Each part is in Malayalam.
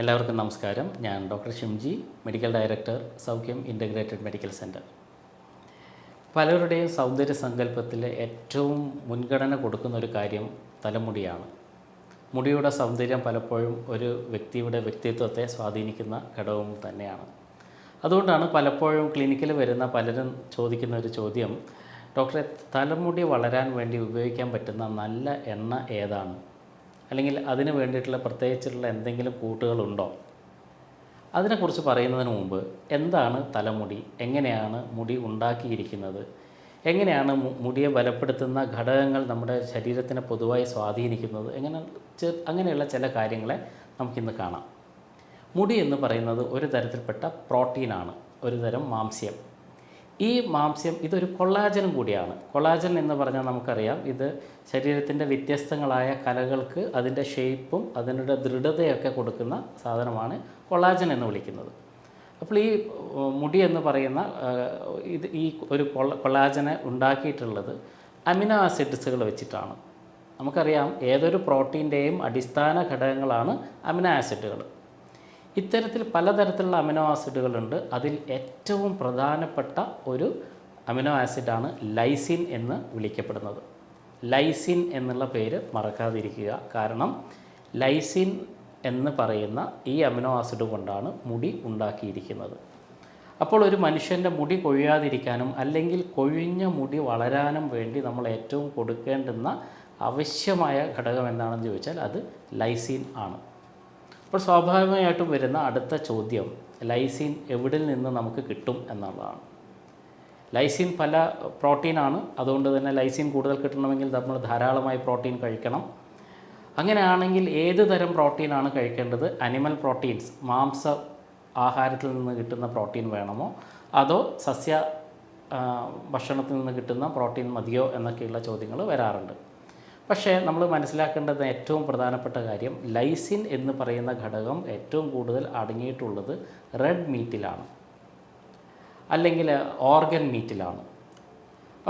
എല്ലാവർക്കും നമസ്കാരം. ഞാൻ ഡോക്ടർ ഷിംജി, മെഡിക്കൽ ഡയറക്ടർ, സൗഖ്യം ഇൻ്റഗ്രേറ്റഡ് മെഡിക്കൽ സെൻറ്റർ. പലരുടെയും സൗന്ദര്യ സങ്കല്പത്തിൽ ഏറ്റവും മുൻഗണന കൊടുക്കുന്ന ഒരു കാര്യം തലമുടിയാണ്. മുടിയുടെ സൗന്ദര്യം പലപ്പോഴും ഒരു വ്യക്തിയുടെ വ്യക്തിത്വത്തെ സ്വാധീനിക്കുന്ന ഘടകവും തന്നെയാണ്. അതുകൊണ്ടാണ് പലപ്പോഴും ക്ലിനിക്കിൽ വരുന്ന പലരും ചോദിക്കുന്ന ഒരു ചോദ്യം, ഡോക്ടറെ, തലമുടി വളരാൻ വേണ്ടി ഉപയോഗിക്കാൻ പറ്റുന്ന നല്ല എണ്ണ ഏതാണ്? അല്ലെങ്കിൽ അതിന് വേണ്ടിയിട്ടുള്ള പ്രത്യേകിച്ചുള്ള എന്തെങ്കിലും കൂട്ടുകളുണ്ടോ? അതിനെക്കുറിച്ച് പറയുന്നതിന് മുമ്പ് എന്താണ് തലമുടി, എങ്ങനെയാണ് മുടി ഉണ്ടാക്കിയിരിക്കുന്നത്, എങ്ങനെയാണ് മുടിയെ ബലപ്പെടുത്തുന്ന ഘടകങ്ങൾ നമ്മുടെ ശരീരത്തിനെ പൊതുവായി സ്വാധീനിക്കുന്നത്, അങ്ങനെയുള്ള ചില കാര്യങ്ങളെ നമുക്കിന്ന് കാണാം. മുടി എന്ന് പറയുന്നത് ഒരു തരത്തിൽപ്പെട്ട പ്രോട്ടീനാണ്, ഒരു തരം മാംസ്യം. ഈ മാംസ്യം ഇതൊരു കൊളാജനും കൂടിയാണ്. കൊളാജൻ എന്ന് പറഞ്ഞാൽ നമുക്കറിയാം, ഇത് ശരീരത്തിൻ്റെ വ്യത്യസ്തങ്ങളായ കലകൾക്ക് അതിൻ്റെ ഷേപ്പും അതിൻ്റെ ദൃഢതയൊക്കെ കൊടുക്കുന്ന സാധനമാണ് കൊളാജൻ എന്ന് വിളിക്കുന്നത്. അപ്പോൾ ഈ മുടി എന്ന് പറയുന്ന ഈ ഒരു കൊളാജനെ ഉണ്ടാക്കിയിട്ടുള്ളത് അമിനോ ആസിഡ്സുകൾ വെച്ചിട്ടാണ്. നമുക്കറിയാം, ഏതൊരു പ്രോട്ടീൻ്റെയും അടിസ്ഥാന ഘടകങ്ങളാണ് അമിനോ ആസിഡുകൾ. ഇത്തരത്തിൽ പലതരത്തിലുള്ള അമിനോ ആസിഡുകളുണ്ട്. അതിൽ ഏറ്റവും പ്രധാനപ്പെട്ട ഒരു അമിനോ ആസിഡാണ് ലൈസിൻ എന്ന് വിളിക്കപ്പെടുന്നത്. ലൈസിൻ എന്നുള്ള പേര് മറക്കാതിരിക്കുക. കാരണം ലൈസിൻ എന്ന് പറയുന്ന ഈ അമിനോ ആസിഡ് കൊണ്ടാണ് മുടി ഉണ്ടാക്കിയിരിക്കുന്നത്. അപ്പോൾ ഒരു മനുഷ്യൻ്റെ മുടി കൊഴിയാതിരിക്കാനും അല്ലെങ്കിൽ കൊഴിഞ്ഞ മുടി വളരാനും വേണ്ടി നമ്മൾ ഏറ്റവും കൊടുക്കേണ്ടുന്ന ആവശ്യമായ ഘടകം എന്താണെന്ന് ചോദിച്ചാൽ അത് ലൈസിൻ ആണ്. അപ്പോൾ സ്വാഭാവികമായിട്ടും വരുന്ന അടുത്ത ചോദ്യം, ലൈസിൻ എവിടെ നിന്ന് നമുക്ക് കിട്ടും എന്നുള്ളതാണ്. ലൈസിൻ പല പ്രോട്ടീനാണ്. അതുകൊണ്ട് തന്നെ ലൈസിൻ കൂടുതൽ കിട്ടണമെങ്കിൽ നമ്മൾ ധാരാളമായി പ്രോട്ടീൻ കഴിക്കണം. അങ്ങനെയാണെങ്കിൽ ഏത് തരം പ്രോട്ടീനാണ് കഴിക്കേണ്ടത്? അനിമൽ പ്രോട്ടീൻസ്, മാംസ ആഹാരത്തിൽ നിന്ന് കിട്ടുന്ന പ്രോട്ടീൻ വേണമോ, അതോ സസ്യ ഭക്ഷണത്തിൽ നിന്ന് കിട്ടുന്ന പ്രോട്ടീൻ മതിയോ എന്നൊക്കെയുള്ള ചോദ്യങ്ങൾ വരാറുണ്ട്. പക്ഷേ നമ്മൾ മനസ്സിലാക്കേണ്ടത് ഏറ്റവും പ്രധാനപ്പെട്ട കാര്യം, ലൈസിൻ എന്ന് പറയുന്ന ഘടകം ഏറ്റവും കൂടുതൽ അടങ്ങിയിട്ടുള്ളത് റെഡ് മീറ്റിലാണ്, അല്ലെങ്കിൽ ഓർഗൻ മീറ്റിലാണ്.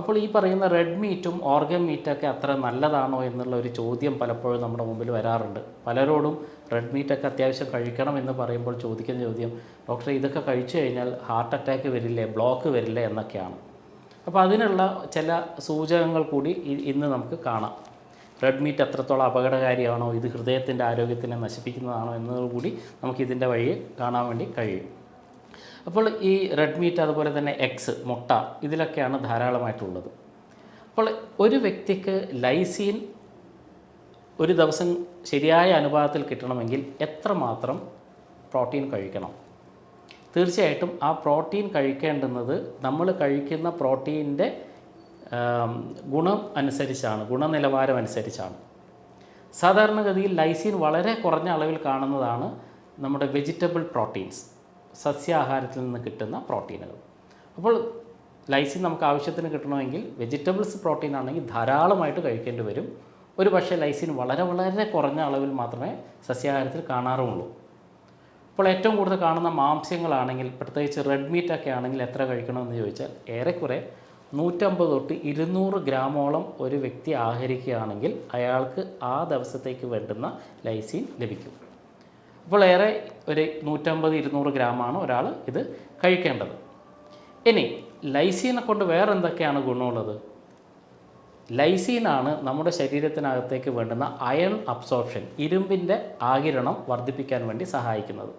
അപ്പോൾ ഈ പറയുന്ന റെഡ് മീറ്റും ഓർഗൻ മീറ്റൊക്കെ അത്ര നല്ലതാണോ എന്നുള്ള ഒരു ചോദ്യം പലപ്പോഴും നമ്മുടെ മുമ്പിൽ വരാറുണ്ട്. പലരോടും റെഡ് മീറ്റൊക്കെ അത്യാവശ്യം കഴിക്കണം എന്ന് പറയുമ്പോൾ ചോദിക്കുന്ന ചോദ്യം, ഡോക്ടറെ, ഇതൊക്കെ കഴിച്ചു കഴിഞ്ഞാൽ ഹാർട്ട് അറ്റാക്ക് വരില്ലേ, ബ്ലോക്ക് വരില്ലേ എന്നൊക്കെയാണ്. അപ്പോൾ അതിനുള്ള ചില സൂചകങ്ങൾ കൂടി ഇന്ന് നമുക്ക് കാണാം. റെഡ് മീറ്റ് എത്രത്തോളം അപകടകാരിയാണോ, ഇത് ഹൃദയത്തിൻ്റെ ആരോഗ്യത്തിനെ നശിപ്പിക്കുന്നതാണോ എന്നതുകൂടി നമുക്കിതിൻ്റെ വഴി കാണാൻ വേണ്ടി കഴിയും. അപ്പോൾ ഈ റെഡ് മീറ്റ്, അതുപോലെ തന്നെ എഗ്സ്, മുട്ട, ഇതിലൊക്കെയാണ് ധാരാളമായിട്ടുള്ളത്. അപ്പോൾ ഒരു വ്യക്തിക്ക് ലൈസിൻ ഒരു ദിവസം ശരിയായ അനുപാതത്തിൽ കിട്ടണമെങ്കിൽ എത്രമാത്രം പ്രോട്ടീൻ കഴിക്കണം? തീർച്ചയായിട്ടും ആ പ്രോട്ടീൻ കഴിക്കേണ്ടുന്നത് നമ്മൾ കഴിക്കുന്ന പ്രോട്ടീൻ്റെ ഗുണം അനുസരിച്ചാണ്, ഗുണനിലവാരം അനുസരിച്ചാണ്. സാധാരണഗതിയിൽ ലൈസിൻ വളരെ കുറഞ്ഞ അളവിൽ കാണുന്നതാണ് നമ്മുടെ വെജിറ്റബിൾ പ്രോട്ടീൻസ്, സസ്യാഹാരത്തിൽ നിന്ന് കിട്ടുന്ന പ്രോട്ടീനുകൾ. അപ്പോൾ ലൈസിൻ നമുക്ക് ആവശ്യത്തിന് കിട്ടണമെങ്കിൽ വെജിറ്റബിൾസ് പ്രോട്ടീൻ ആണെങ്കിൽ ധാരാളമായിട്ട് കഴിക്കേണ്ടി വരും. ഒരു പക്ഷേ ലൈസിൻ വളരെ വളരെ കുറഞ്ഞ അളവിൽ മാത്രമേ സസ്യാഹാരത്തിൽ കാണാറുമുള്ളൂ. അപ്പോൾ ഏറ്റവും കൂടുതൽ കാണുന്ന മാംസ്യങ്ങളാണെങ്കിൽ, പ്രത്യേകിച്ച് റെഡ് മീറ്റൊക്കെ ആണെങ്കിൽ എത്ര കഴിക്കണമെന്ന് ചോദിച്ചാൽ ഏറെക്കുറെ 150 തൊട്ട് 200 ഗ്രാമോളം ഒരു വ്യക്തി ആഹരിക്കുകയാണെങ്കിൽ അയാൾക്ക് ആ ദിവസത്തേക്ക് വേണ്ടുന്ന ലൈസിൻ ലഭിക്കും. അപ്പോൾ ഒരു 150-200 ഗ്രാമാണ് ഒരാൾ ഇത് കഴിക്കേണ്ടത്. ഇനി ലൈസീനെ കൊണ്ട് വേറെ എന്തൊക്കെയാണ് ഗുണമുള്ളത്? ലൈസീനാണ് നമ്മുടെ ശരീരത്തിനകത്തേക്ക് വേണ്ടുന്ന അയൺ അബ്സോർപ്ഷൻ, ഇരുമ്പിൻ്റെ ആഗിരണം വർദ്ധിപ്പിക്കാൻ വേണ്ടി സഹായിക്കുന്നത്.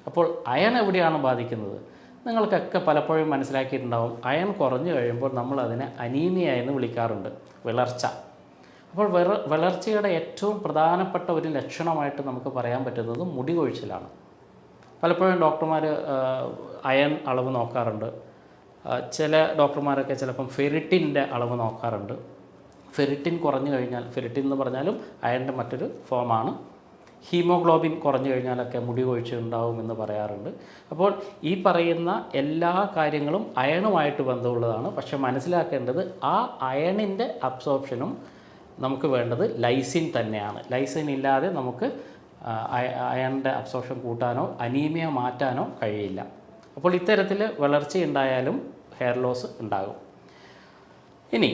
അപ്പോൾ അയൺ എവിടെയാണ് ബാധിക്കുന്നത്? നിങ്ങൾക്കൊക്കെ പലപ്പോഴും മനസ്സിലാക്കിയിട്ടുണ്ടാവും, അയൺ കുറഞ്ഞു കഴിയുമ്പോൾ നമ്മൾ അതിനെ അനീമിയ എന്ന് വിളിക്കാറുണ്ട്, വിളർച്ച. അപ്പോൾ വിളർച്ചയുടെ ഏറ്റവും പ്രധാനപ്പെട്ട ഒരു ലക്ഷണമായിട്ട് നമുക്ക് പറയാൻ പറ്റുന്നത് മുടി കൊഴിച്ചിലാണ്. പലപ്പോഴും ഡോക്ടർമാർ അയൺ അളവ് നോക്കാറുണ്ട്. ചില ഡോക്ടർമാരൊക്കെ ചിലപ്പം ഫെറിറ്റിൻ്റെ അളവ് നോക്കാറുണ്ട്. ഫെറിറ്റിൻ കുറഞ്ഞു കഴിഞ്ഞാൽ, ഫെറിറ്റിൻ എന്ന് പറഞ്ഞാലും അയണിൻ്റെ മറ്റൊരു ഫോമാണ്, ഹീമോഗ്ലോബിൻ കുറഞ്ഞു കഴിഞ്ഞാലൊക്കെ മുടി കൊഴിച്ചിലുണ്ടാവും എന്ന് പറയാറുണ്ട്. അപ്പോൾ ഈ പറയുന്ന എല്ലാ കാര്യങ്ങളും അയണുമായിട്ട് ബന്ധമുള്ളതാണ്. പക്ഷേ മനസ്സിലാക്കേണ്ടത്, ആ അയണിൻ്റെ അബ്സോർപ്ഷനും നമുക്ക് വേണ്ടത് ലൈസിൻ തന്നെയാണ്. ലൈസിൻ ഇല്ലാതെ നമുക്ക് അയണിൻ്റെ അബ്സോർപ്ഷൻ കൂട്ടാനോ അനീമിയ മാറ്റാനോ കഴിയില്ല. അപ്പോൾ ഇത്തരത്തിൽ വളർച്ചയുണ്ടായാലും ഹെയർ ലോസ് ഉണ്ടാകും. ഇനി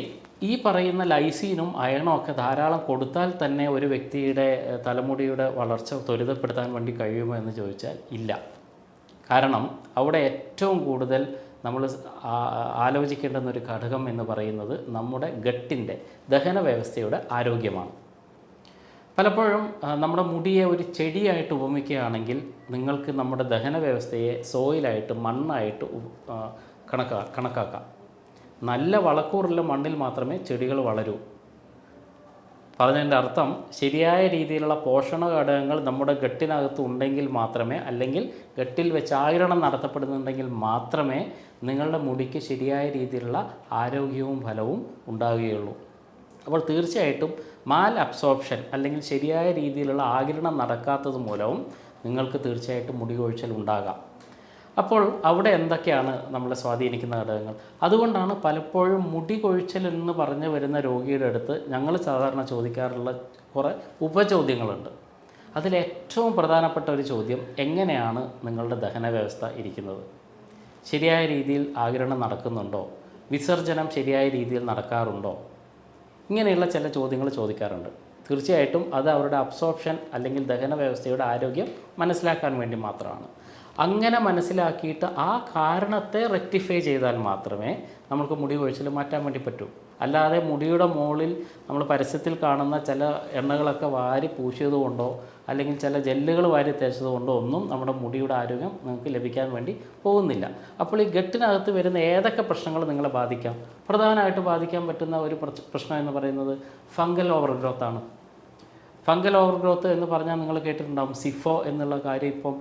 ഈ പറയുന്ന ലൈസീനും അയണും ഒക്കെ ധാരാളം കൊടുത്താൽ തന്നെ ഒരു വ്യക്തിയുടെ തലമുടിയുടെ വളർച്ച ത്വരിതപ്പെടുത്താൻ വേണ്ടി കഴിയുമോ എന്ന് ചോദിച്ചാൽ ഇല്ല. കാരണം അവിടെ ഏറ്റവും കൂടുതൽ നമ്മൾ ആലോചിക്കേണ്ടുന്ന ഒരു ഘടകം എന്ന് പറയുന്നത് നമ്മുടെ ഗട്ടിൻ്റെ ദഹന വ്യവസ്ഥയുടെ ആരോഗ്യമാണ്. പലപ്പോഴും നമ്മുടെ മുടിയെ ഒരു ചെടിയായിട്ട് ഉപമിക്കുകയാണെങ്കിൽ നിങ്ങൾക്ക് നമ്മുടെ ദഹന വ്യവസ്ഥയെ സോയിലായിട്ട് മണ്ണായിട്ട് കണക്കാക്കാം. നല്ല വളക്കൂറുള്ള മണ്ണിൽ മാത്രമേ ചെടികൾ വളരൂ. പറഞ്ഞതിൻ്റെ അർത്ഥം ശരിയായ രീതിയിലുള്ള പോഷണ ഘടകങ്ങൾ നമ്മുടെ ഗട്ടിനകത്ത് ഉണ്ടെങ്കിൽ മാത്രമേ, അല്ലെങ്കിൽ ഗട്ടിൽ വെച്ച് ആഗിരണം നടത്തപ്പെടുന്നുണ്ടെങ്കിൽ മാത്രമേ നിങ്ങളുടെ മുടിക്ക് ശരിയായ രീതിയിലുള്ള ആരോഗ്യവും ഫലവും ഉണ്ടാവുകയുള്ളൂ. അപ്പോൾ തീർച്ചയായിട്ടും മാൽ അബ്സോർപ്ഷൻ അല്ലെങ്കിൽ ശരിയായ രീതിയിലുള്ള ആഗിരണം നടക്കാത്തത് മൂലവും നിങ്ങൾക്ക് തീർച്ചയായിട്ടും മുടി കൊഴിച്ചൽ ഉണ്ടാകാം. അപ്പോൾ അവിടെ എന്തൊക്കെയാണ് നമ്മളെ സ്വാധീനിക്കുന്ന ഘടകങ്ങൾ? അതുകൊണ്ടാണ് പലപ്പോഴും മുടി കൊഴിച്ചൽ എന്ന് പറഞ്ഞു വരുന്ന രോഗിയുടെ അടുത്ത് ഞങ്ങൾ സാധാരണ ചോദിക്കാറുള്ള കുറേ ഉപചോദ്യങ്ങളുണ്ട്. അതിലേറ്റവും പ്രധാനപ്പെട്ട ഒരു ചോദ്യം, എങ്ങനെയാണ് നിങ്ങളുടെ ദഹന വ്യവസ്ഥ ഇരിക്കുന്നത്? ശരിയായ രീതിയിൽ ആഗിരണം നടക്കുന്നുണ്ടോ? വിസർജനം ശരിയായ രീതിയിൽ നടക്കാറുണ്ടോ? ഇങ്ങനെയുള്ള ചില ചോദ്യങ്ങൾ ചോദിക്കാറുണ്ട്. തീർച്ചയായിട്ടും അത് അവരുടെ അബ്സോർപ്ഷൻ അല്ലെങ്കിൽ ദഹന വ്യവസ്ഥയുടെ ആരോഗ്യം മനസ്സിലാക്കാൻ വേണ്ടി മാത്രമാണ്. അങ്ങനെ മനസ്സിലാക്കിയിട്ട് ആ കാരണത്തെ റെക്ടിഫൈ ചെയ്താൽ മാത്രമേ നമുക്ക് മുടി കൊഴിച്ചിൽ മാറ്റാൻ വേണ്ടി പറ്റൂ. അല്ലാതെ മുടിയുടെ മുകളിൽ നമ്മൾ പരസ്യത്തിൽ കാണുന്ന ചില എണ്ണകളൊക്കെ വാരി പൂശിയത് കൊണ്ടോ അല്ലെങ്കിൽ ചില ജെല്ലുകൾ വാരി തേച്ചത് കൊണ്ടോ ഒന്നും നമ്മുടെ മുടിയുടെ ആരോഗ്യം നിങ്ങൾക്ക് ലഭിക്കാൻ വേണ്ടി പോകുന്നില്ല. അപ്പോൾ ഈ ഗട്ടിനകത്ത് വരുന്ന ഏതൊക്കെ പ്രശ്നങ്ങൾ നിങ്ങളെ ബാധിക്കാം? പ്രധാനമായിട്ട് ബാധിക്കാൻ പറ്റുന്ന ഒരു പ്രശ്നം എന്ന് പറയുന്നത് ഫംഗൽ ഓവർഗ്രോത്ത് ആണ്. ഫംഗൽ ഓവർഗ്രോത്ത് എന്ന് പറഞ്ഞാൽ നിങ്ങൾ കേട്ടിട്ടുണ്ടാകും. സിഫോ എന്നുള്ള കാര്യം ഇപ്പം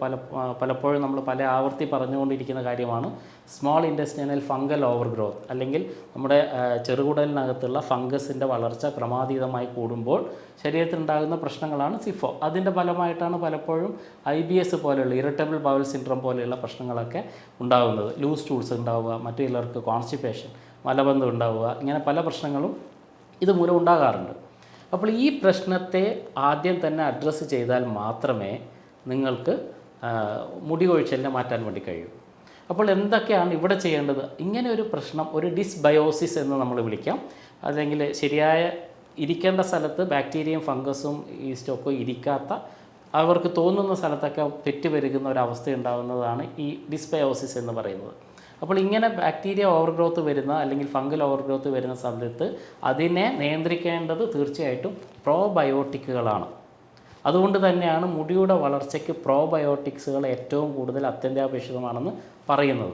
പലപ്പോഴും നമ്മൾ പല ആവർത്തി പറഞ്ഞുകൊണ്ടിരിക്കുന്ന കാര്യമാണ്. സ്മോൾ ഇൻറ്റെസ്റ്റൈനൽ ഫംഗൽ ഓവർഗ്രോത്ത്, അല്ലെങ്കിൽ നമ്മുടെ ചെറുകുടലിനകത്തുള്ള ഫംഗസിൻ്റെ വളർച്ച ക്രമാതീതമായി കൂടുമ്പോൾ ശരീരത്തിലുണ്ടാകുന്ന പ്രശ്നങ്ങളാണ് സിഫോ. അതിൻ്റെ ഫലമായിട്ടാണ് പലപ്പോഴും IBS പോലെയുള്ള ഇറിറ്റബിൾ ബവൽ സിൻഡ്രോം പോലെയുള്ള പ്രശ്നങ്ങളൊക്കെ ഉണ്ടാകുന്നത്. ലൂസ് ടൂൾസ് ഉണ്ടാവുക, മറ്റു ചിലർക്ക് കോൺസ്റ്റിപ്പേഷൻ, മലബന്ധം ഉണ്ടാവുക, ഇങ്ങനെ പല പ്രശ്നങ്ങളും ഇതുമൂലം ഉണ്ടാകാറുണ്ട്. അപ്പോൾ ഈ പ്രശ്നത്തെ ആദ്യം തന്നെ അഡ്രസ്സ് ചെയ്താൽ മാത്രമേ നിങ്ങൾക്ക് മുടി കൊഴിച്ചലിനെ മാറ്റാൻ വേണ്ടി കഴിയൂ. അപ്പോൾ എന്തൊക്കെയാണ് ഇവിടെ ചെയ്യേണ്ടത്? ഇങ്ങനെ ഒരു പ്രശ്നം ഒരു ഡിസ്ബയോസിസ് എന്ന് നമ്മൾ വിളിക്കാം. അല്ലെങ്കിൽ ശരിയായ ഇരിക്കേണ്ട സ്ഥലത്ത് ബാക്ടീരിയയും ഫംഗസും ഈസ്റ്റൊക്കെ ഇരിക്കാത്ത, അവർക്ക് തോന്നുന്ന സ്ഥലത്തൊക്കെ പെറ്റുപെരുകുന്ന ഒരവസ്ഥ ഉണ്ടാകുന്നതാണ് ഈ ഡിസ്ബയോസിസ് എന്ന് പറയുന്നത്. അപ്പോൾ ഇങ്ങനെ ബാക്ടീരിയ ഓവർഗ്രോത്ത് വരുന്ന അല്ലെങ്കിൽ ഫംഗൽ ഓവർഗ്രോത്ത് വരുന്ന സമയത്ത് അതിനെ നിയന്ത്രിക്കേണ്ടത് തീർച്ചയായിട്ടും പ്രോബയോട്ടിക്കുകളാണ്. അതുകൊണ്ട് തന്നെയാണ് മുടിയുടെ വളർച്ചയ്ക്ക് പ്രോബയോട്ടിക്സുകൾ ഏറ്റവും കൂടുതൽ അത്യന്താപേക്ഷിതമാണെന്ന് പറയുന്നത്.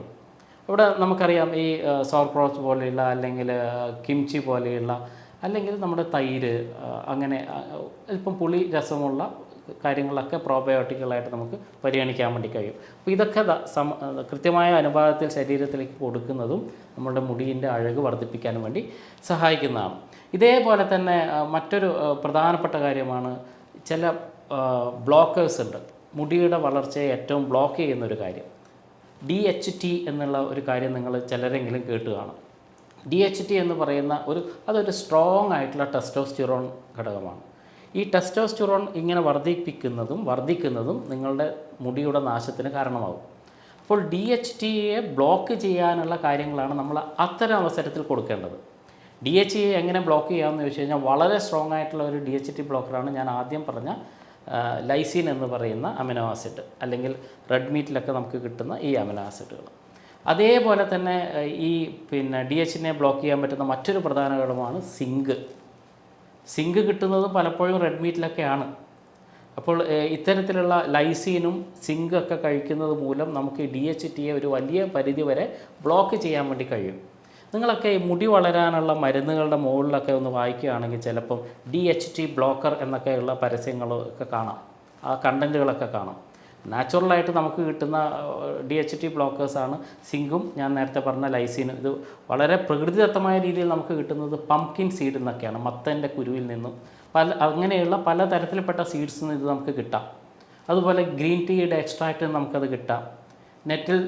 ഇവിടെ നമുക്കറിയാം, ഈ സോർക്രോച്ച് പോലെയുള്ള അല്ലെങ്കിൽ കിംചി പോലെയുള്ള അല്ലെങ്കിൽ നമ്മുടെ തൈര്, അങ്ങനെ അല്പം പുളി രസമുള്ള കാര്യങ്ങളൊക്കെ പ്രോബയോട്ടിക്കുകളായിട്ട് നമുക്ക് പരിഗണിക്കാൻ വേണ്ടി കഴിയും. അപ്പോൾ ഇതൊക്കെ കൃത്യമായ അനുപാതത്തിൽ ശരീരത്തിലേക്ക് കൊടുക്കുന്നതും നമ്മുടെ മുടിയിൻ്റെ അഴക് വർദ്ധിപ്പിക്കാനും വേണ്ടി സഹായിക്കുന്നതാണ്. ഇതേപോലെ തന്നെ മറ്റൊരു പ്രധാനപ്പെട്ട കാര്യമാണ്, ചില ബ്ലോക്കേഴ്സ് ഉണ്ട്. മുടിയുടെ വളർച്ചയെ ഏറ്റവും ബ്ലോക്ക് ചെയ്യുന്നൊരു കാര്യം DHT എന്നുള്ള ഒരു കാര്യം നിങ്ങൾ ചിലരെങ്കിലും കേട്ട് കാണും. DHT എന്ന് പറയുന്ന അതൊരു സ്ട്രോങ് ആയിട്ടുള്ള ടെസ്റ്റോസ്റ്റിറോൺ ഘടകമാണ്. ഈ ടെസ്റ്റോസ്റ്റിറോൺ ഇങ്ങനെ വർദ്ധിക്കുന്നതും നിങ്ങളുടെ മുടിയുടെ നാശത്തിന് കാരണമാകും. അപ്പോൾ DHTയെ ബ്ലോക്ക് ചെയ്യാനുള്ള കാര്യങ്ങളാണ് നമ്മൾ അത്തരം അവസരത്തിൽ കൊടുക്കേണ്ടത്. DHT എങ്ങനെ ബ്ലോക്ക് ചെയ്യാമെന്ന് ചോദിച്ചു കഴിഞ്ഞാൽ, വളരെ സ്ട്രോങ് ആയിട്ടുള്ള ഒരു DHT ബ്ലോക്കറാണ് ഞാൻ ആദ്യം പറഞ്ഞ ലൈസീൻ എന്ന് പറയുന്ന അമിനോ ആസിഡ്, അല്ലെങ്കിൽ റെഡ് മീറ്റിലൊക്കെ നമുക്ക് കിട്ടുന്ന ഈ അമിനോ ആസിഡുകൾ. അതേപോലെ തന്നെ ഈ DHTനെ ബ്ലോക്ക് ചെയ്യാൻ പറ്റുന്ന മറ്റൊരു പ്രധാന ഘടകമാണ് സിങ്ക് കിട്ടുന്നത് പലപ്പോഴും റെഡ് മീറ്റിലൊക്കെയാണ്. അപ്പോൾ ഇത്തരത്തിലുള്ള ലൈസീനും സിങ്കൊക്കെ കഴിക്കുന്നത് മൂലം നമുക്ക് DHTയെ ഒരു വലിയ പരിധി വരെ ബ്ലോക്ക് ചെയ്യാൻ വേണ്ടി കഴിയും. നിങ്ങളൊക്കെ ഈ മുടി വളരാനുള്ള മരുന്നുകളുടെ മുകളിലൊക്കെ ഒന്ന് വായിക്കുകയാണെങ്കിൽ ചിലപ്പം DHT ബ്ലോക്കർ എന്നൊക്കെയുള്ള പരസ്യങ്ങളൊക്കെ കാണാം, ആ കണ്ടൻറ്റുകളൊക്കെ കാണാം. നാച്ചുറലായിട്ട് നമുക്ക് കിട്ടുന്ന DHT ബ്ലോക്കേഴ്സാണ് സിങ്കും ഞാൻ നേരത്തെ പറഞ്ഞ ലൈസീനും. ഇത് വളരെ പ്രകൃതിദത്തമായ രീതിയിൽ നമുക്ക് കിട്ടുന്നത് പംകിൻ സീഡ് എന്നൊക്കെയാണ്, മത്തൻ്റെ കുരുവിൽ നിന്നും അങ്ങനെയുള്ള പല തരത്തിൽപ്പെട്ട സീഡ്സിൽ നിന്ന് ഇത് നമുക്ക് കിട്ടാം. അതുപോലെ ഗ്രീൻ ടീയുടെ എക്സ്ട്രാക്റ്റിൽ നമുക്കത് കിട്ടാം, നെറ്റിൽ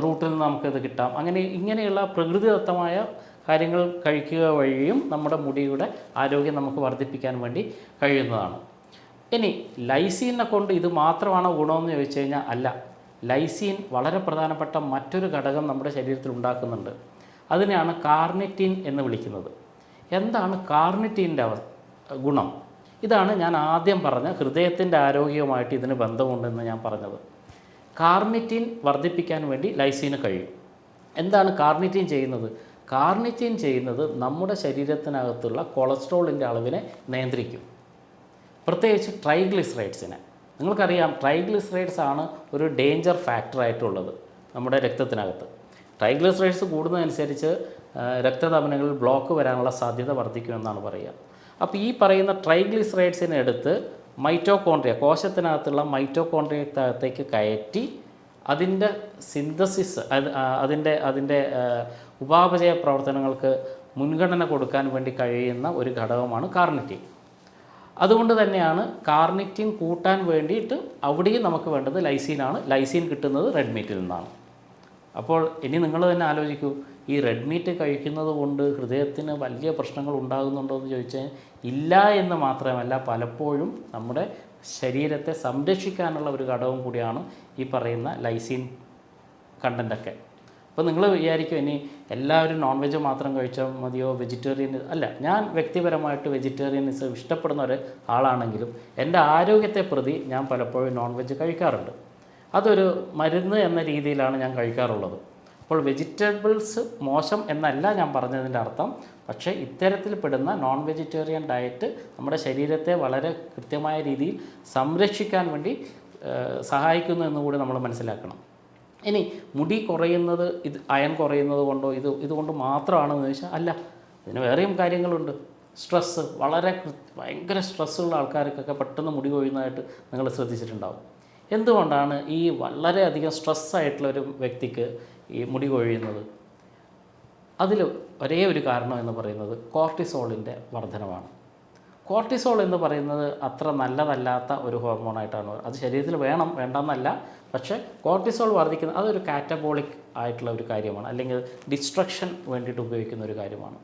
റൂട്ടിൽ നിന്ന് നമുക്കത് കിട്ടാം. ഇങ്ങനെയുള്ള പ്രകൃതിദത്തമായ കാര്യങ്ങൾ കഴിക്കുക വഴിയും നമ്മുടെ മുടിയുടെ ആരോഗ്യം നമുക്ക് വർദ്ധിപ്പിക്കാൻ വേണ്ടി കഴിയുന്നതാണ്. ഇനി ലൈസീനെ കൊണ്ട് ഇത് മാത്രമാണോ ഗുണമെന്ന് ചോദിച്ചു കഴിഞ്ഞാൽ അല്ല. ലൈസീൻ വളരെ പ്രധാനപ്പെട്ട മറ്റൊരു ഘടകം നമ്മുടെ ശരീരത്തിൽ ഉണ്ടാക്കുന്നുണ്ട്. അതിനെയാണ് കാർനിറ്റിൻ എന്ന് വിളിക്കുന്നത്. എന്താണ് കാർണിറ്റീൻ്റെ ഗുണം? ഇതാണ് ഞാൻ ആദ്യം പറഞ്ഞ ഹൃദയത്തിൻ്റെ ആരോഗ്യവുമായിട്ട് ഇതിന് ബന്ധമുണ്ടെന്ന് ഞാൻ പറഞ്ഞത്. കാർണിറ്റിൻ വർദ്ധിപ്പിക്കാൻ വേണ്ടി ലൈസീന് കഴിയും. എന്താണ് കാർണിറ്റിൻ ചെയ്യുന്നത്? കാർണിറ്റിൻ ചെയ്യുന്നത് നമ്മുടെ ശരീരത്തിനകത്തുള്ള കൊളസ്ട്രോളിൻ്റെ അളവിനെ നിയന്ത്രിക്കും, പ്രത്യേകിച്ച് ട്രൈഗ്ലിസറൈഡ്സിനെ. നിങ്ങൾക്കറിയാം, ട്രൈഗ്ലിസറൈഡ്സ് ആണ് ഒരു ഡേഞ്ചർ ഫാക്ടറായിട്ടുള്ളത് നമ്മുടെ രക്തത്തിനകത്ത്. ട്രൈഗ്ലിസറൈഡ്സ് കൂടുന്നതനുസരിച്ച് രക്തധമനികളിൽ ബ്ലോക്ക് വരാനുള്ള സാധ്യത വർദ്ധിക്കുമെന്നാണ് പറയുക. അപ്പോൾ ഈ പറയുന്ന ട്രൈഗ്ലിസറൈഡ്സിനെ എടുത്ത് മൈറ്റോകോൺട്രിയ, കോശത്തിനകത്തുള്ള മൈറ്റോകോൺട്രിയക്കകത്തേക്ക് കയറ്റി അതിൻ്റെ സിന്തസിസ്, അതിൻ്റെ ഉപാപചയ പ്രവർത്തനങ്ങൾക്ക് മുൻഗണന കൊടുക്കാൻ വേണ്ടി കഴിയുന്ന ഒരു ഘടകമാണ് കാർണിറ്റിൻ. അതുകൊണ്ട് തന്നെയാണ് കാർണിറ്റിൻ കൂട്ടാൻ വേണ്ടിയിട്ട് അവിടെയും നമുക്ക് വേണ്ടത് ലൈസീനാണ്. ലൈസീൻ കിട്ടുന്നത് റെഡ് മീറ്റിൽ നിന്നാണ്. അപ്പോൾ ഇനി നിങ്ങൾ തന്നെ ആലോചിക്കൂ, ഈ റെഡ് മീറ്റ് കഴിക്കുന്നത് കൊണ്ട് ഹൃദയത്തിന് വലിയ പ്രശ്നങ്ങൾ ഉണ്ടാകുന്നുണ്ടോ എന്ന് ചോദിച്ചാൽ ഇല്ല എന്ന് മാത്രമല്ല, പലപ്പോഴും നമ്മുടെ ശരീരത്തെ സംരക്ഷിക്കാനുള്ള ഒരു ഘടകം കൂടിയാണ് ഈ പറയുന്ന ലൈസീൻ കണ്ടൻ്റൊക്കെ. അപ്പോൾ നിങ്ങൾ വിചാരിക്കും ഇനി എല്ലാവരും നോൺ വെജ് മാത്രം കഴിച്ചാൽ മതിയോ, വെജിറ്റേറിയൻ അല്ല. ഞാൻ വ്യക്തിപരമായിട്ട് വെജിറ്റേറിയനിസം ഇഷ്ടപ്പെടുന്ന ഒരു ആളാണെങ്കിലും എൻ്റെ ആരോഗ്യത്തെ പ്രതി ഞാൻ പലപ്പോഴും നോൺ വെജ് കഴിക്കാറുണ്ട്. അതൊരു മരുന്ന് എന്ന രീതിയിലാണ് ഞാൻ കഴിക്കാറുള്ളത്. അപ്പോൾ വെജിറ്റബിൾസ് മോശം എന്നല്ല ഞാൻ പറഞ്ഞതിൻ്റെ അർത്ഥം. പക്ഷേ ഇത്തരത്തിൽ പെടുന്ന നോൺ വെജിറ്റേറിയൻ ഡയറ്റ് നമ്മുടെ ശരീരത്തെ വളരെ കൃത്യമായ രീതിയിൽ സംരക്ഷിക്കാൻ വേണ്ടി സഹായിക്കുന്നു എന്നുകൂടി നമ്മൾ മനസ്സിലാക്കണം. ഇനി മുടി കുറയുന്നത് അയൺ കുറയുന്നത് കൊണ്ടോ ഇതുകൊണ്ട് മാത്രമാണെന്ന് ചോദിച്ചാൽ അല്ല, ഇതിന് വേറെയും കാര്യങ്ങളുണ്ട്. സ്ട്രെസ്സ്, ഭയങ്കര സ്ട്രെസ്സുള്ള ആൾക്കാർക്കൊക്കെ പെട്ടെന്ന് മുടി കൊഴിയുന്നതായിട്ട് നിങ്ങൾ ശ്രദ്ധിച്ചിട്ടുണ്ടാവും. എന്തുകൊണ്ടാണ് ഈ വളരെയധികം സ്ട്രെസ്സായിട്ടുള്ള ഒരു വ്യക്തിക്ക് ഈ മുടി കൊഴിയുന്നത്? അതിൽ ഒരേ ഒരു കാരണം എന്ന് പറയുന്നത് കോർട്ടിസോളിൻ്റെ വർധനമാണ്. കോർട്ടിസോൾ എന്ന് പറയുന്നത് അത്ര നല്ലതല്ലാത്ത ഒരു ഹോർമോണായിട്ടാണ്. അത് ശരീരത്തിൽ വേണ്ടെന്നല്ല, പക്ഷേ കോർട്ടിസോൾ വർദ്ധിക്കുന്നത് അതൊരു കാറ്റബോളിക് ആയിട്ടുള്ള ഒരു കാര്യമാണ്, അല്ലെങ്കിൽ ഡിസ്ട്രക്ഷൻ വേണ്ടിയിട്ട് ഉപയോഗിക്കുന്ന ഒരു കാര്യമാണ്.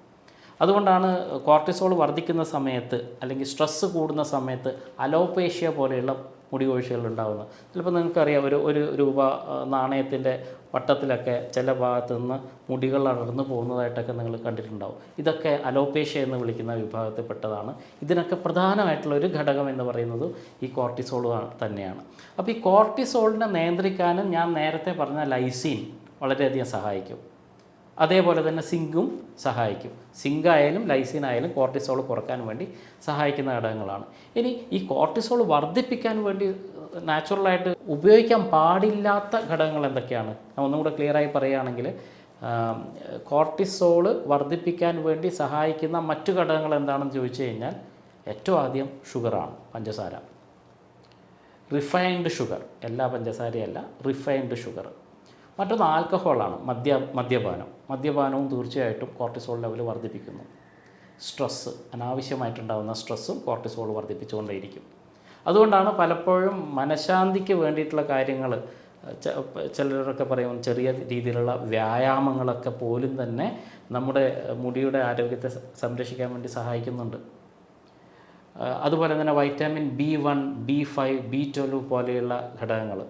അതുകൊണ്ടാണ് കോർട്ടിസോൾ വർദ്ധിക്കുന്ന സമയത്ത് അല്ലെങ്കിൽ സ്ട്രെസ്സ് കൂടുന്ന സമയത്ത് അലോപേഷ്യ പോലെയുള്ള മുടി കൊഴിച്ചിലുകൾ ഉണ്ടാകുന്നത്. ചിലപ്പോൾ നിങ്ങൾക്കറിയാം, ഒരു രൂപ നാണയത്തിൻ്റെ വട്ടത്തിലൊക്കെ ചില ഭാഗത്തു നിന്ന് മുടികൾ അടർന്നു പോകുന്നതായിട്ടൊക്കെ നിങ്ങൾ കണ്ടിട്ടുണ്ടാവും. ഇതൊക്കെ അലോപേഷ്യ എന്ന് വിളിക്കുന്ന വിഭാഗത്തിൽപ്പെട്ടതാണ്. ഇതിനൊക്കെ പ്രധാനമായിട്ടുള്ള ഒരു ഘടകം എന്ന് പറയുന്നത് ഈ കോർട്ടിസോൾ തന്നെയാണ്. അപ്പോൾ ഈ കോർട്ടിസോളിനെ നിയന്ത്രിക്കാനും ഞാൻ നേരത്തെ പറഞ്ഞ ലൈസീൻ വളരെയധികം സഹായിക്കും. അതേപോലെ തന്നെ സിങ്കും സഹായിക്കും. സിങ്കായാലും ലൈസീൻ ആയാലും കോർട്ടിസോൾ കുറക്കാൻ വേണ്ടി സഹായിക്കുന്ന ഘടകങ്ങളാണ്. ഇനി ഈ കോർട്ടിസോൾ വർദ്ധിപ്പിക്കാൻ വേണ്ടി നാച്ചുറലായിട്ട് ഉപയോഗിക്കാൻ പാടില്ലാത്ത ഘടകങ്ങൾ എന്തൊക്കെയാണ്? ഒന്നും കൂടെ ക്ലിയറായി പറയുകയാണെങ്കിൽ, കോർട്ടിസോൾ വർദ്ധിപ്പിക്കാൻ വേണ്ടി സഹായിക്കുന്ന മറ്റു ഘടകങ്ങൾ എന്താണെന്ന് ചോദിച്ചു കഴിഞ്ഞാൽ, ഏറ്റവും ആദ്യം ഷുഗറാണ്, പഞ്ചസാര. റിഫൈൻഡ് ഷുഗർ, എല്ലാ പഞ്ചസാരയല്ല, റിഫൈൻഡ് ഷുഗർ. മറ്റൊന്ന് ആൽക്കഹോളാണ്, മദ്യപാനവും തീർച്ചയായിട്ടും കോർട്ടിസോൾ ലെവൽ വർദ്ധിപ്പിക്കുന്നു. സ്ട്രെസ്സ്, അനാവശ്യമായിട്ടുണ്ടാകുന്ന സ്ട്രെസ്സും കോർട്ടിസോൾ വർദ്ധിപ്പിച്ചുകൊണ്ടേയിരിക്കും. അതുകൊണ്ടാണ് പലപ്പോഴും മനഃശാന്തിക്ക് വേണ്ടിയിട്ടുള്ള കാര്യങ്ങൾ, ചിലരൊക്കെ പറയും ചെറിയ രീതിയിലുള്ള വ്യായാമങ്ങളൊക്കെ പോലും തന്നെ നമ്മുടെ മുടിയുടെ ആരോഗ്യത്തെ സംരക്ഷിക്കാൻ വേണ്ടി സഹായിക്കുന്നുണ്ട്. അതുപോലെ തന്നെ വൈറ്റാമിൻ B1, B5, B12 പോലെയുള്ള ഘടകങ്ങൾ,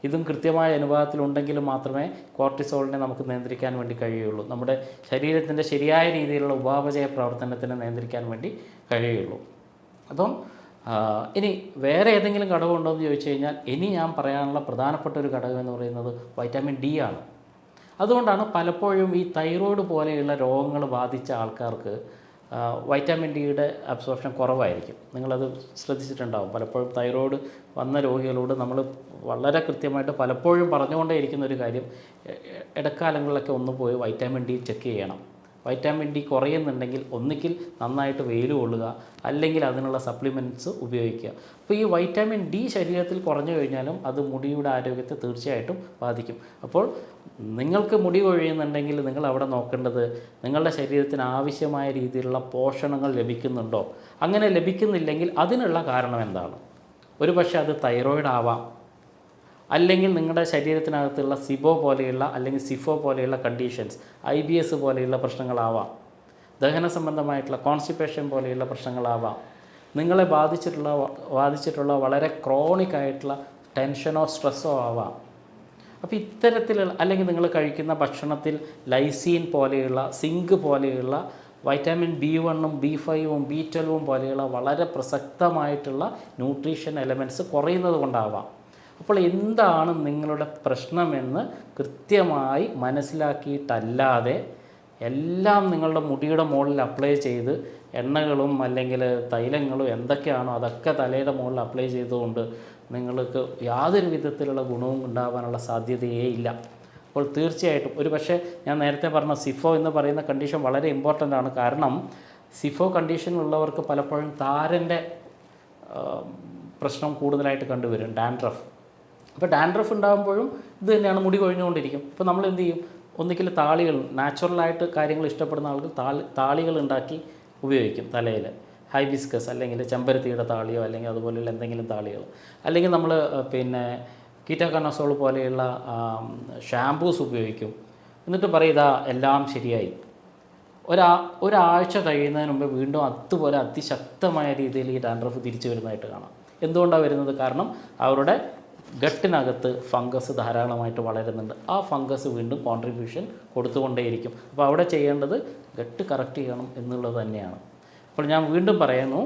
ഇതും കൃത്യമായ അനുപാതത്തിലുണ്ടെങ്കിൽ മാത്രമേ കോർട്ടിസോളിനെ നമുക്ക് നിയന്ത്രിക്കാൻ വേണ്ടി കഴിയുള്ളൂ. നമ്മുടെ ശരീരത്തിൻ്റെ ശരിയായ രീതിയിലുള്ള ഉപാപചയ പ്രവർത്തനത്തിനെ നിയന്ത്രിക്കാൻ വേണ്ടി കഴിയുള്ളൂ. അപ്പം ഇനി വേറെ ഏതെങ്കിലും ഘടകം ഉണ്ടോ എന്ന് ചോദിച്ചു കഴിഞ്ഞാൽ, ഇനി ഞാൻ പറയാനുള്ള പ്രധാനപ്പെട്ട ഒരു ഘടകം എന്ന് പറയുന്നത് വൈറ്റാമിൻ D ആണ്. അതുകൊണ്ടാണ് പലപ്പോഴും ഈ തൈറോയ്ഡ് പോലെയുള്ള രോഗങ്ങൾ ബാധിച്ച ആൾക്കാർക്ക് വൈറ്റാമിൻ ഡിയുടെ അബ്സോർപ്ഷൻ കുറവായിരിക്കും. നിങ്ങളത് ശ്രദ്ധിച്ചിട്ടുണ്ടാകും. പലപ്പോഴും തൈറോയ്ഡ് വന്ന രോഗികളോട് നമ്മൾ വളരെ കൃത്യമായിട്ട് പലപ്പോഴും പറഞ്ഞുകൊണ്ടേയിരിക്കുന്ന ഒരു കാര്യം, ഇടക്കാലങ്ങളിലൊക്കെ ഒന്ന് പോയി വൈറ്റാമിൻ ഡി ചെക്ക് ചെയ്യണം. വൈറ്റാമിൻ ഡി കുറയുന്നുണ്ടെങ്കിൽ ഒന്നുകിൽ നന്നായിട്ട് വെയിൽ കൊള്ളുക, അല്ലെങ്കിൽ അതിനുള്ള സപ്ലിമെൻറ്റ്സ് ഉപയോഗിക്കുക. അപ്പോൾ ഈ വൈറ്റാമിൻ ഡി ശരീരത്തിൽ കുറഞ്ഞു കഴിഞ്ഞാലും അത് മുടിയുടെ ആരോഗ്യത്തെ തീർച്ചയായിട്ടും ബാധിക്കും. അപ്പോൾ നിങ്ങൾക്ക് മുടി കൊഴിയുന്നുണ്ടെങ്കിൽ നിങ്ങൾ അവിടെ നോക്കേണ്ടത് നിങ്ങളുടെ ശരീരത്തിന് ആവശ്യമായ രീതിയിലുള്ള പോഷണങ്ങൾ ലഭിക്കുന്നുണ്ടോ. അങ്ങനെ ലഭിക്കുന്നില്ലെങ്കിൽ അതിനുള്ള കാരണം എന്താണ്? ഒരുപക്ഷെ അത് തൈറോയിഡ് ആവാം, അല്ലെങ്കിൽ നിങ്ങളുടെ ശരീരത്തിനകത്തുള്ള സിബോ പോലെയുള്ള അല്ലെങ്കിൽ സിഫോ പോലെയുള്ള കണ്ടീഷൻസ്, IBS പോലെയുള്ള പ്രശ്നങ്ങളാവാം, ദഹന സംബന്ധമായിട്ടുള്ള കോൺസ്റ്റിപ്പേഷൻ പോലെയുള്ള പ്രശ്നങ്ങളാവാം, നിങ്ങളെ ബാധിച്ചിട്ടുള്ള വളരെ ക്രോണിക് ആയിട്ടുള്ള ടെൻഷനോ സ്ട്രെസ്സോ ആവാം. അപ്പോൾ ഇത്തരത്തിലുള്ള, അല്ലെങ്കിൽ നിങ്ങൾ കഴിക്കുന്ന ഭക്ഷണത്തിൽ ലൈസീൻ പോലെയുള്ള, സിങ്ക് പോലെയുള്ള വൈറ്റാമിൻ B1ഉം B5ഉം B12ഉം പോലെയുള്ള വളരെ പ്രസക്തമായിട്ടുള്ള ന്യൂട്രീഷൻ എലമെൻറ്റ്സ് കുറയുന്നത് കൊണ്ടാവാം. അപ്പോൾ എന്താണ് നിങ്ങളുടെ പ്രശ്നമെന്ന് കൃത്യമായി മനസ്സിലാക്കിയിട്ടല്ലാതെ എല്ലാം നിങ്ങളുടെ മുടിയുടെ മുകളിൽ അപ്ലൈ ചെയ്ത് എണ്ണകളും അല്ലെങ്കിൽ തൈലങ്ങളും എന്തൊക്കെയാണോ അതൊക്കെ തലയുടെ മുകളിൽ അപ്ലൈ ചെയ്തുകൊണ്ട് നിങ്ങൾക്ക് യാതൊരു വിധത്തിലുള്ള ഗുണവും ഉണ്ടാകാനുള്ള സാധ്യതയേ ഇല്ല. അപ്പോൾ തീർച്ചയായിട്ടും ഒരു പക്ഷേ ഞാൻ നേരത്തെ പറഞ്ഞ സിഫോ എന്ന് പറയുന്ന കണ്ടീഷൻ വളരെ ഇമ്പോർട്ടൻ്റ് ആണ്. കാരണം സിഫോ കണ്ടീഷനുള്ളവർക്ക് പലപ്പോഴും താരൻ്റെ പ്രശ്നം കൂടുതലായിട്ട് കണ്ടുവരും, ഡാൻഡ്രഫ്. അപ്പോൾ ഡാൻഡ്രഫ് ഉണ്ടാകുമ്പോഴും ഇത് തന്നെയാണ്, മുടി കൊഴിഞ്ഞുകൊണ്ടിരിക്കും. ഇപ്പോൾ നമ്മൾ എന്ത് ചെയ്യും, ഒന്നുകിൽ താളികൾ, നാച്ചുറലായിട്ട് കാര്യങ്ങൾ ഇഷ്ടപ്പെടുന്ന ആളുകൾ താളികൾ ഉണ്ടാക്കി ഉപയോഗിക്കും തലയിൽ. ഹൈബിസ്കസ് അല്ലെങ്കിൽ ചെമ്പരത്തിയുടെ താളിയോ അല്ലെങ്കിൽ അതുപോലെയുള്ള എന്തെങ്കിലും താളികൾ, അല്ലെങ്കിൽ നമ്മൾ കീറ്റോകനസോൾ പോലെയുള്ള ഷാംപൂസ് ഉപയോഗിക്കും. എന്നിട്ട് പറയും ഇതാ എല്ലാം ശരിയായി. ഒരാഴ്ച കഴിയുന്നതിന് മുമ്പ് വീണ്ടും അതുപോലെ അതിശക്തമായ രീതിയിൽ ഈ ഡാൻഡ്രഫ് തിരിച്ചു വരുന്നതായിട്ട് കാണാം. എന്തുകൊണ്ടാണ് വരുന്നത്? കാരണം അവരുടെ ഗട്ടിനകത്ത് ഫംഗസ് ധാരാളമായിട്ട് വളരുന്നുണ്ട്. ആ ഫംഗസ് വീണ്ടും കോൺട്രിബ്യൂഷൻ കൊടുത്തുകൊണ്ടേയിരിക്കും. അപ്പോൾ അവിടെ ചെയ്യേണ്ടത് ഗട്ട് കറക്റ്റ് ചെയ്യണം എന്നുള്ളത് തന്നെയാണ്. അപ്പോൾ ഞാൻ വീണ്ടും പറയുന്നു,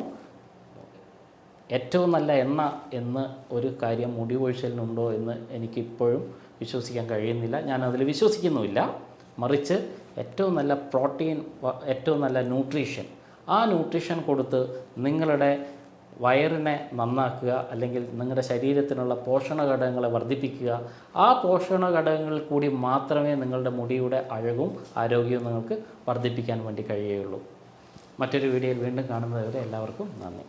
ഏറ്റവും നല്ല എണ്ണ എന്ന് ഒരു കാര്യം മുടി കൊഴിച്ചിലിനുണ്ടോ എന്ന് എനിക്കിപ്പോഴും വിശ്വസിക്കാൻ കഴിയുന്നില്ല. ഞാനതിൽ വിശ്വസിക്കുന്നുമില്ല. മറിച്ച് ഏറ്റവും നല്ല പ്രോട്ടീൻ, ഏറ്റവും നല്ല ന്യൂട്രീഷൻ, ആ ന്യൂട്രീഷൻ കൊടുത്ത് നിങ്ങളുടെ വയറിനെ നന്നാക്കുക, അല്ലെങ്കിൽ നിങ്ങളുടെ ശരീരത്തിനുള്ള പോഷണ ഘടകങ്ങളെ വർദ്ധിപ്പിക്കുക. ആ പോഷണ ഘടകങ്ങളിൽ കൂടി മാത്രമേ നിങ്ങളുടെ മുടിയുടെ അഴകും ആരോഗ്യവും നിങ്ങൾക്ക് വർദ്ധിപ്പിക്കാൻ വേണ്ടി കഴിയുകയുള്ളൂ. മറ്റൊരു വീഡിയോയിൽ വീണ്ടും കാണുന്നതുവരെ എല്ലാവർക്കും നന്ദി.